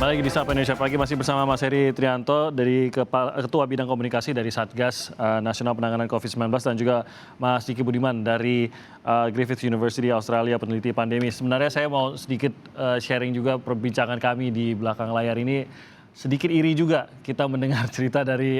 Kembali lagi di Sapa Indonesia Pagi, masih bersama Mas Heri Trianto dari Ketua Bidang Komunikasi dari Satgas Nasional Penanganan COVID-19 dan juga Mas Diki Budiman dari Griffith University Australia, peneliti pandemi. Sebenarnya saya mau sedikit sharing juga perbincangan kami di belakang layar ini. Sedikit iri juga kita mendengar cerita dari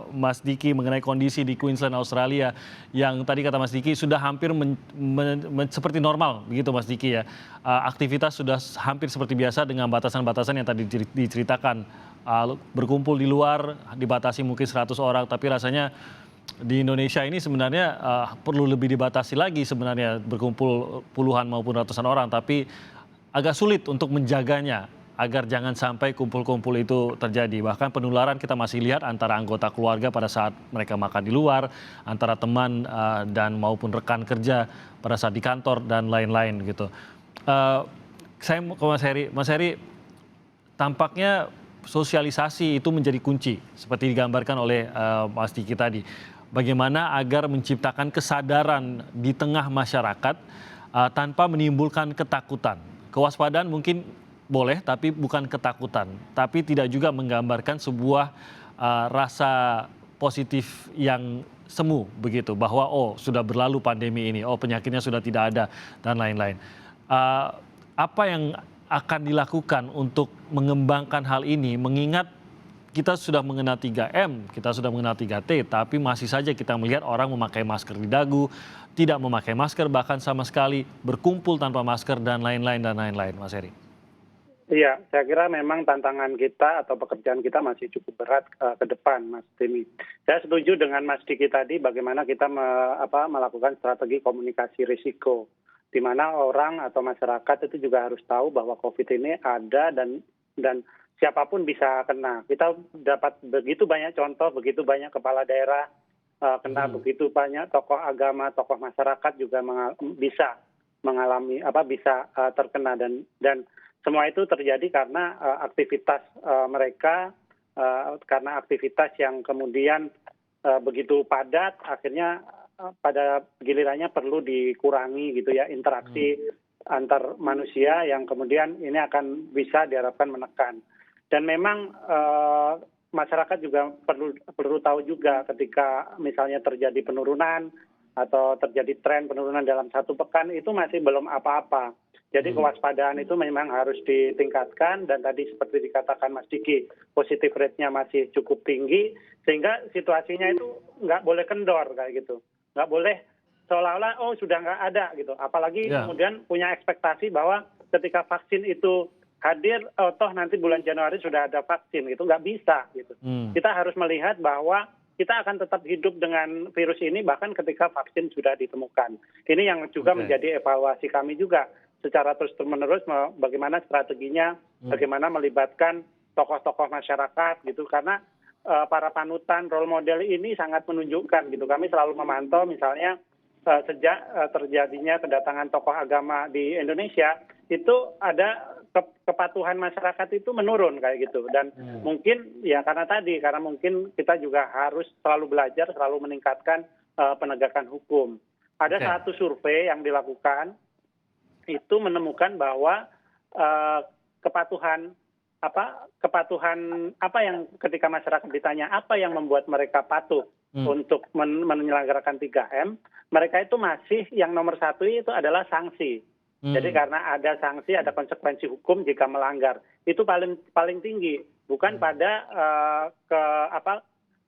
Mas Diki mengenai kondisi di Queensland, Australia, yang tadi kata Mas Diki sudah hampir seperti normal, begitu Mas Diki ya. Aktivitas sudah hampir seperti biasa dengan batasan-batasan yang tadi diceritakan. Berkumpul di luar dibatasi mungkin 100 orang, tapi rasanya di Indonesia ini sebenarnya perlu lebih dibatasi lagi sebenarnya, berkumpul puluhan maupun ratusan orang, tapi agak sulit untuk menjaganya agar jangan sampai kumpul-kumpul itu terjadi. Bahkan penularan kita masih lihat antara anggota keluarga pada saat mereka makan di luar, antara teman dan maupun rekan kerja pada saat di kantor dan lain-lain gitu. Saya mau ke Mas Heri. Mas Heri, tampaknya sosialisasi itu menjadi kunci seperti digambarkan oleh Mas Diki tadi. Bagaimana agar menciptakan kesadaran di tengah masyarakat tanpa menimbulkan ketakutan. Kewaspadaan mungkin boleh, tapi bukan ketakutan. Tapi tidak juga menggambarkan sebuah rasa positif yang semu begitu. Bahwa sudah berlalu pandemi ini, penyakitnya sudah tidak ada, dan lain-lain. Apa yang akan dilakukan untuk mengembangkan hal ini, mengingat kita sudah mengenal 3M, kita sudah mengenal 3T, tapi masih saja kita melihat orang memakai masker di dagu, tidak memakai masker bahkan sama sekali, berkumpul tanpa masker, dan lain-lain, Mas Heri. Iya, saya kira memang tantangan kita atau pekerjaan kita masih cukup berat ke depan, Mas Timi. Saya setuju dengan Mas Diki tadi bagaimana kita melakukan strategi komunikasi risiko, di mana orang atau masyarakat itu juga harus tahu bahwa COVID ini ada dan siapapun bisa kena. Kita dapat begitu banyak contoh, begitu banyak kepala daerah kena, begitu banyak tokoh agama, tokoh masyarakat juga bisa mengalami bisa terkena dan semua itu terjadi karena aktivitas mereka, karena aktivitas yang kemudian begitu padat, akhirnya pada gilirannya perlu dikurangi gitu ya, interaksi antar manusia yang kemudian ini akan bisa diharapkan menekan. Dan memang masyarakat juga perlu tahu juga ketika misalnya terjadi penurunan atau terjadi tren penurunan dalam satu pekan, itu masih belum apa-apa. Jadi kewaspadaan itu memang harus ditingkatkan, dan tadi seperti dikatakan Mas Diki, positif rate-nya masih cukup tinggi, sehingga situasinya itu nggak boleh kendor kayak gitu. Nggak boleh seolah-olah sudah nggak ada gitu. Apalagi kemudian punya ekspektasi bahwa ketika vaksin itu hadir, toh nanti bulan Januari sudah ada vaksin gitu. Nggak bisa gitu. Kita harus melihat bahwa kita akan tetap hidup dengan virus ini bahkan ketika vaksin sudah ditemukan. Ini yang juga menjadi evaluasi kami juga secara terus-menerus, bagaimana strateginya, bagaimana melibatkan tokoh-tokoh masyarakat gitu, karena para panutan role model ini sangat menunjukkan gitu. Kami selalu memantau misalnya sejak terjadinya kedatangan tokoh agama di Indonesia, itu ada kepatuhan masyarakat itu menurun kayak gitu. Dan mungkin ya karena mungkin kita juga harus selalu belajar, selalu meningkatkan penegakan hukum. Ada satu survei yang dilakukan itu menemukan bahwa kepatuhan apa yang ketika masyarakat ditanya apa yang membuat mereka patuh untuk menyelenggarakan 3M, mereka itu masih yang nomor satu itu adalah sanksi. Jadi karena ada sanksi, ada konsekuensi hukum jika melanggar, itu paling tinggi, bukan pada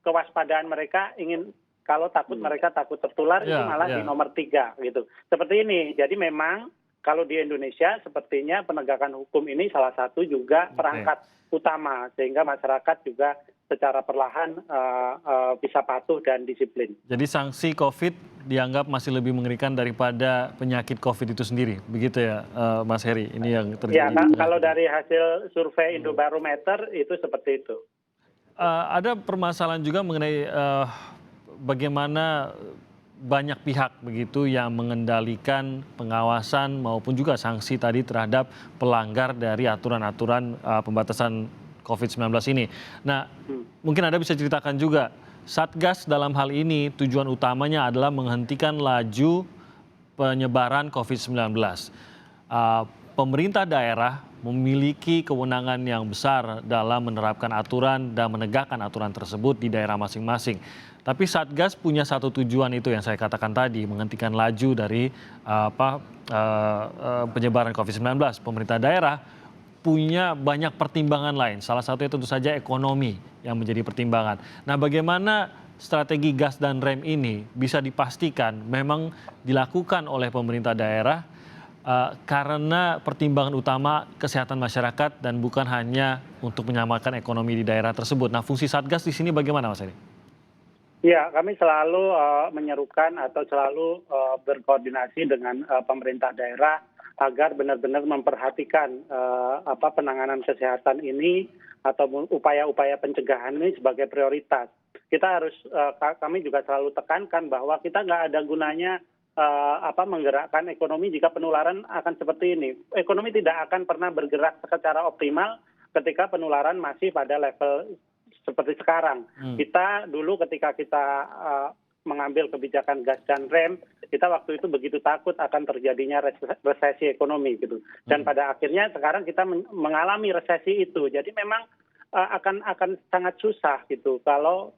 kewaspadaan mereka ingin, kalau takut mereka takut tertular, itu malah di nomor 3 gitu. Seperti ini. Jadi memang kalau di Indonesia sepertinya penegakan hukum ini salah satu juga perangkat utama, sehingga masyarakat juga secara perlahan bisa patuh dan disiplin. Jadi sanksi COVID dianggap masih lebih mengerikan daripada penyakit COVID itu sendiri, begitu ya Mas Heri? Ini yang terjadi. Ya, kalau dari hasil survei Indobarometer itu seperti itu. Ada permasalahan juga mengenai bagaimana banyak pihak begitu yang mengendalikan pengawasan maupun juga sanksi tadi terhadap pelanggar dari aturan-aturan pembatasan COVID-19 ini. Nah, mungkin Anda bisa ceritakan juga, Satgas dalam hal ini tujuan utamanya adalah menghentikan laju penyebaran COVID-19. pemerintah daerah memiliki kewenangan yang besar dalam menerapkan aturan dan menegakkan aturan tersebut di daerah masing-masing. Tapi Satgas punya satu tujuan itu yang saya katakan tadi, menghentikan laju dari penyebaran COVID-19. Pemerintah daerah punya banyak pertimbangan lain. Salah satunya tentu saja ekonomi yang menjadi pertimbangan. Nah, bagaimana strategi gas dan rem ini bisa dipastikan memang dilakukan oleh pemerintah daerah karena pertimbangan utama kesehatan masyarakat dan bukan hanya untuk menyelamatkan ekonomi di daerah tersebut. Nah, fungsi Satgas di sini bagaimana, Mas Eri? Ya, kami selalu menyerukan atau selalu berkoordinasi dengan pemerintah daerah agar benar-benar memperhatikan penanganan kesehatan ini atau upaya-upaya pencegahan ini sebagai prioritas. Kita harus, kami juga selalu tekankan bahwa kita nggak ada gunanya menggerakkan ekonomi jika penularan akan seperti ini. Ekonomi tidak akan pernah bergerak secara optimal ketika penularan masih pada level seperti sekarang. Kita dulu ketika kita mengambil kebijakan gas dan rem, kita waktu itu begitu takut akan terjadinya resesi ekonomi gitu. Dan pada akhirnya sekarang kita mengalami resesi itu. Jadi memang akan sangat susah gitu kalau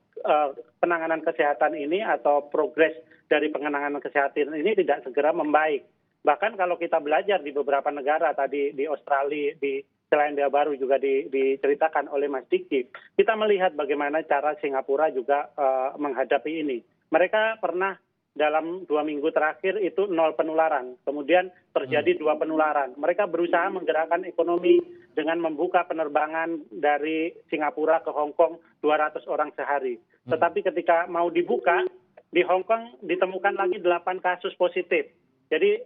penanganan kesehatan ini atau progres dari penanganan kesehatan ini tidak segera membaik. Bahkan kalau kita belajar di beberapa negara tadi di Australia, di Selandia Baru juga diceritakan oleh Mas Diki, kita melihat bagaimana cara Singapura juga menghadapi ini. Mereka pernah dalam 2 minggu terakhir itu 0 penularan, kemudian terjadi 2 penularan. Mereka berusaha menggerakkan ekonomi dengan membuka penerbangan dari Singapura ke Hong Kong 200 orang sehari. Tetapi ketika mau dibuka, di Hong Kong ditemukan lagi 8 kasus positif. Jadi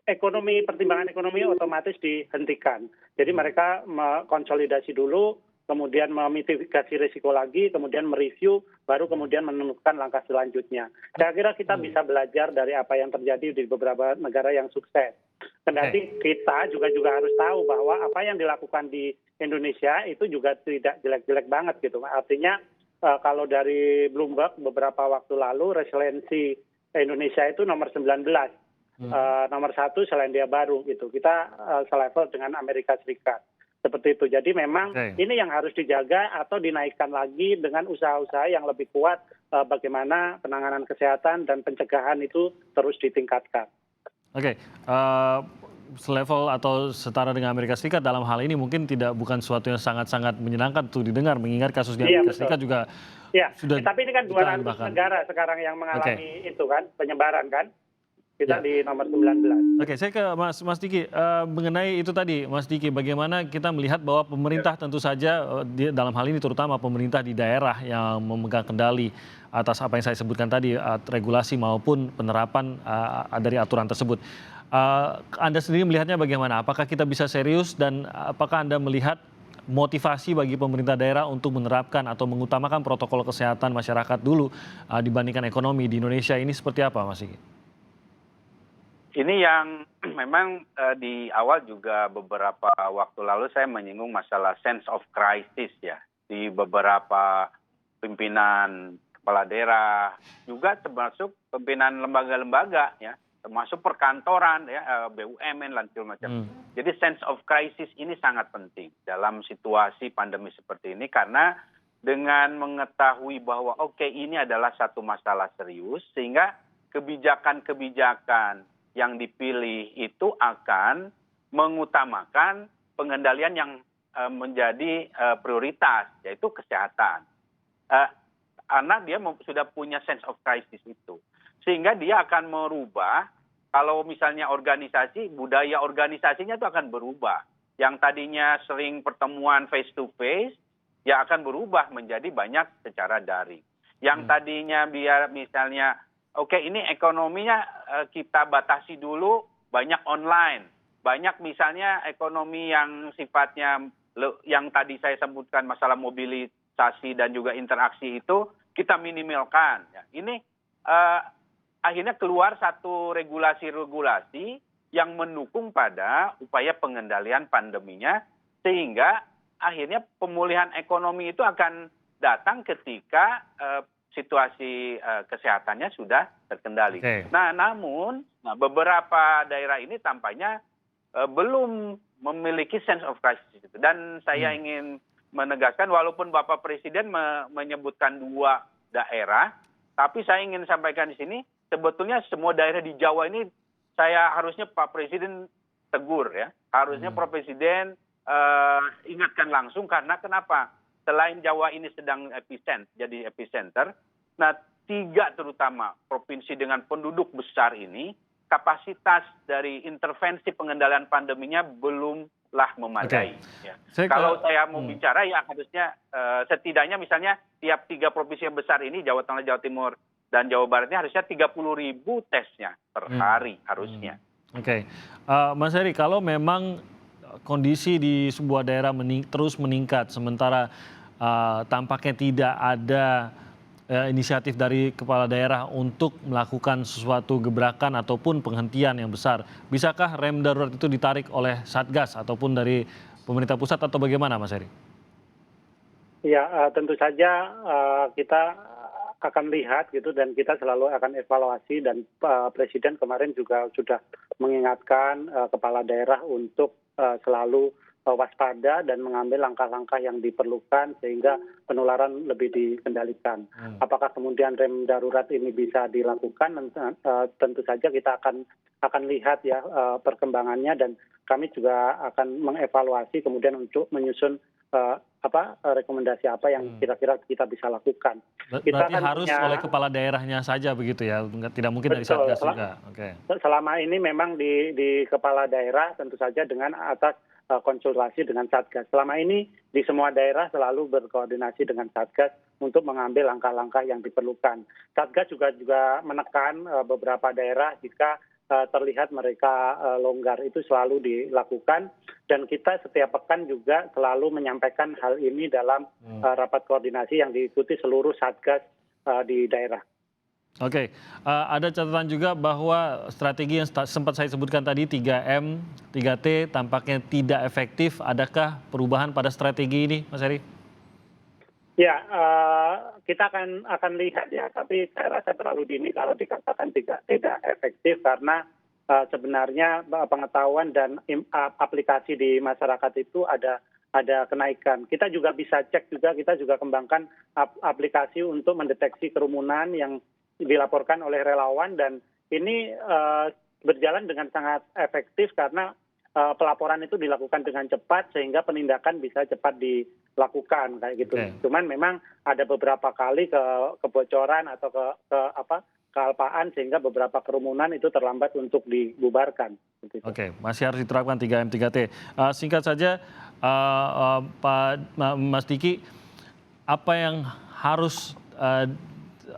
pertimbangan ekonomi otomatis dihentikan. Jadi mereka konsolidasi dulu, kemudian memitigasi risiko lagi, kemudian mereview, baru kemudian menentukan langkah selanjutnya. Saya kira kita bisa belajar dari apa yang terjadi di beberapa negara yang sukses. Kendati kita juga harus tahu bahwa apa yang dilakukan di Indonesia itu juga tidak jelek-jelek banget gitu. Artinya kalau dari Bloomberg beberapa waktu lalu resiliensi Indonesia itu nomor 19. Nomor 1 Selandia Baru gitu. Kita selevel dengan Amerika Serikat. Seperti itu. Jadi memang ini yang harus dijaga atau dinaikkan lagi dengan usaha-usaha yang lebih kuat bagaimana penanganan kesehatan dan pencegahan itu terus ditingkatkan. Oke, selevel atau setara dengan Amerika Serikat dalam hal ini mungkin bukan sesuatu yang sangat-sangat menyenangkan untuk didengar, mengingat kasus di Amerika Serikat juga sudah. Tapi ini kan 200 negara sekarang yang mengalami itu kan, penyebaran kan. Kita di nomor 19. Oke, saya ke Mas Diki. Mengenai itu tadi, Mas Diki, bagaimana kita melihat bahwa pemerintah tentu saja, dalam hal ini terutama pemerintah di daerah yang memegang kendali atas apa yang saya sebutkan tadi, regulasi maupun penerapan dari aturan tersebut. Anda sendiri melihatnya bagaimana? Apakah kita bisa serius dan apakah Anda melihat motivasi bagi pemerintah daerah untuk menerapkan atau mengutamakan protokol kesehatan masyarakat dulu dibandingkan ekonomi di Indonesia ini seperti apa, Mas Diki? Ini yang memang di awal juga beberapa waktu lalu saya menyinggung masalah sense of crisis ya di beberapa pimpinan kepala daerah, juga termasuk pimpinan lembaga-lembaga ya, termasuk perkantoran ya, BUMN dan segala macam. Jadi sense of crisis ini sangat penting dalam situasi pandemi seperti ini, karena dengan mengetahui bahwa ini adalah satu masalah serius, sehingga kebijakan-kebijakan yang dipilih itu akan mengutamakan pengendalian yang menjadi prioritas, yaitu kesehatan. Karena dia sudah punya sense of crisis itu. Sehingga dia akan merubah, kalau misalnya organisasi, budaya organisasinya itu akan berubah. Yang tadinya sering pertemuan face to face, ya akan berubah menjadi banyak secara daring. Yang tadinya biar misalnya ini ekonominya kita batasi dulu, banyak online. Banyak misalnya ekonomi yang sifatnya yang tadi saya sebutkan masalah mobilisasi dan juga interaksi itu kita minimalkan. Ini akhirnya keluar satu regulasi-regulasi yang mendukung pada upaya pengendalian pandeminya, sehingga akhirnya pemulihan ekonomi itu akan datang ketika situasi kesehatannya sudah terkendali. Nah, namun beberapa daerah ini tampaknya belum memiliki sense of crisis itu. Dan saya ingin menegaskan walaupun Bapak Presiden menyebutkan 2 daerah, tapi saya ingin sampaikan di sini sebetulnya semua daerah di Jawa ini harusnya Pak Presiden tegur ya. Harusnya Pak Presiden ingatkan langsung karena kenapa? Selain Jawa ini sedang jadi epicenter, nah 3 terutama provinsi dengan penduduk besar ini kapasitas dari intervensi pengendalian pandeminya belumlah memadai. Ya. Kalau saya mau bicara ya harusnya setidaknya misalnya tiap 3 provinsi yang besar ini Jawa Tengah, Jawa Timur, dan Jawa Barat ini harusnya 30.000 tesnya per hari harusnya. Oke. Mas Heri, kalau memang kondisi di sebuah daerah terus meningkat sementara tampaknya tidak ada inisiatif dari kepala daerah untuk melakukan sesuatu gebrakan ataupun penghentian yang besar. Bisakah rem darurat itu ditarik oleh Satgas ataupun dari pemerintah pusat atau bagaimana, Mas Heri? Ya, tentu saja kita akan lihat gitu dan kita selalu akan evaluasi dan Presiden kemarin juga sudah mengingatkan kepala daerah untuk selalu waspada dan mengambil langkah-langkah yang diperlukan sehingga penularan lebih dikendalikan. Apakah kemudian rem darurat ini bisa dilakukan? Tentu saja kita akan lihat ya perkembangannya dan kami juga akan mengevaluasi kemudian untuk menyusun rekomendasi apa yang kira-kira kita bisa lakukan. Berarti harus oleh kepala daerahnya saja begitu ya, tidak mungkin dari Satgas juga. Oke. Selama ini memang di kepala daerah tentu saja dengan atas konsultasi dengan Satgas. Selama ini di semua daerah selalu berkoordinasi dengan Satgas untuk mengambil langkah-langkah yang diperlukan. Satgas juga menekan beberapa daerah jika terlihat mereka longgar, itu selalu dilakukan dan kita setiap pekan juga selalu menyampaikan hal ini dalam rapat koordinasi yang diikuti seluruh Satgas di daerah. Oke, ada catatan juga bahwa strategi yang sempat saya sebutkan tadi 3M, 3T tampaknya tidak efektif. Adakah perubahan pada strategi ini, Mas Heri? Ya, kita akan lihat ya, tapi saya rasa terlalu dini kalau dikatakan tidak efektif karena sebenarnya pengetahuan dan aplikasi di masyarakat itu ada kenaikan. Kita juga bisa cek juga, kita juga kembangkan aplikasi untuk mendeteksi kerumunan yang dilaporkan oleh relawan dan ini berjalan dengan sangat efektif karena pelaporan itu dilakukan dengan cepat sehingga penindakan bisa cepat dilakukan kayak gitu. Cuman memang ada beberapa kali kebocoran atau kealpaan sehingga beberapa kerumunan itu terlambat untuk dibubarkan. Oke, masih harus diterapkan 3M 3T. Singkat saja, Mas Diki, apa yang harus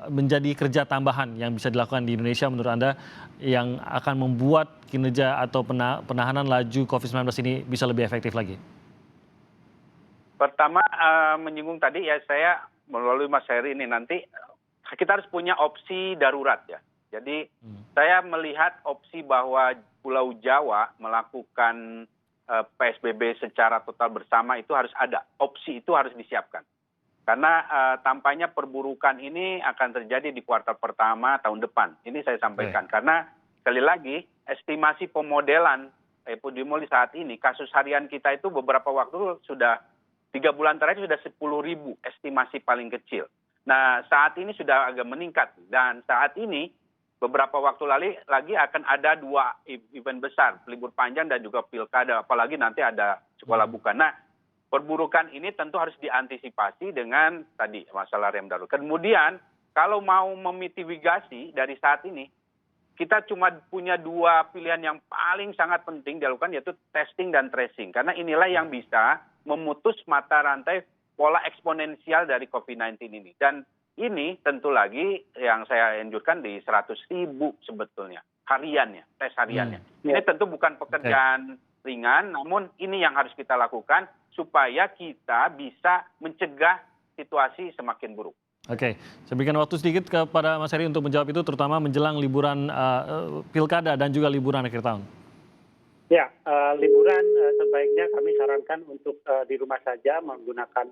menjadi kerja tambahan yang bisa dilakukan di Indonesia menurut Anda yang akan membuat kinerja atau penahanan laju COVID-19 ini bisa lebih efektif lagi? Pertama, menyinggung tadi ya saya melalui Mas Heri ini nanti kita harus punya opsi darurat ya. Jadi saya melihat opsi bahwa Pulau Jawa melakukan PSBB secara total bersama itu harus ada. Opsi itu harus disiapkan. Karena tampaknya perburukan ini akan terjadi di kuartal pertama tahun depan. Ini saya sampaikan. Karena sekali lagi estimasi pemodelan epidemiologi saat ini kasus harian kita itu beberapa waktu sudah 3 bulan terakhir sudah 10.000 estimasi paling kecil. Nah saat ini sudah agak meningkat dan saat ini beberapa waktu lagi akan ada 2 event besar, libur panjang dan juga pilkada. Apalagi nanti ada sekolah buka. Nah perburukan ini tentu harus diantisipasi dengan tadi masalah rem darurat. Kemudian kalau mau memitigasi dari saat ini, kita cuma punya 2 pilihan yang paling sangat penting dilakukan yaitu testing dan tracing. Karena inilah yang bisa memutus mata rantai pola eksponensial dari COVID-19 ini. Dan ini tentu lagi yang saya anjurkan di 100.000 sebetulnya hariannya, tes hariannya. Ini tentu bukan pekerjaan ringan, namun ini yang harus kita lakukan supaya kita bisa mencegah situasi semakin buruk. Oke, saya berikan waktu sedikit kepada Mas Heri untuk menjawab itu, terutama menjelang liburan pilkada dan juga liburan akhir tahun. Ya, liburan sebaiknya kami sarankan untuk di rumah saja menggunakan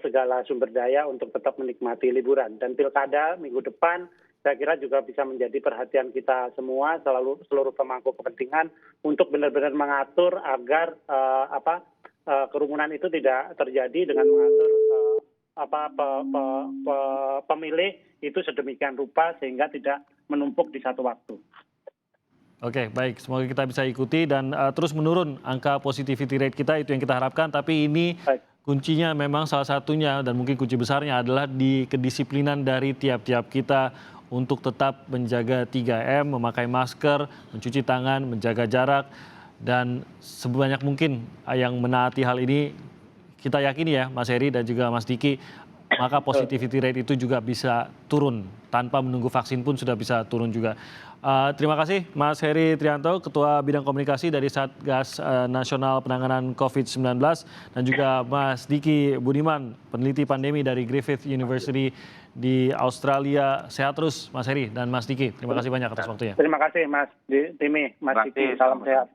segala sumber daya untuk tetap menikmati liburan. Dan pilkada minggu depan saya kira juga bisa menjadi perhatian kita semua, seluruh pemangku kepentingan untuk benar-benar mengatur agar kerumunan itu tidak terjadi dengan mengatur pemilih itu sedemikian rupa sehingga tidak menumpuk di satu waktu. Oke, baik. Semoga kita bisa ikuti dan terus menurun angka positivity rate kita, itu yang kita harapkan. Tapi ini kuncinya memang salah satunya dan mungkin kunci besarnya adalah di kedisiplinan dari tiap-tiap kita untuk tetap menjaga 3M, memakai masker, mencuci tangan, menjaga jarak, dan sebanyak mungkin yang menaati hal ini, kita yakini ya Mas Heri dan juga Mas Diki, maka positivity rate itu juga bisa turun. Tanpa menunggu vaksin pun sudah bisa turun juga. Terima kasih Mas Heri Trianto, Ketua Bidang Komunikasi dari Satgas Nasional Penanganan COVID-19, dan juga Mas Diki Budiman, peneliti pandemi dari Griffith University di Australia. Sehat terus Mas Heri dan Mas Diki. Terima kasih banyak atas waktunya. Terima kasih Mas Timi, Mas Diki, salam sehat.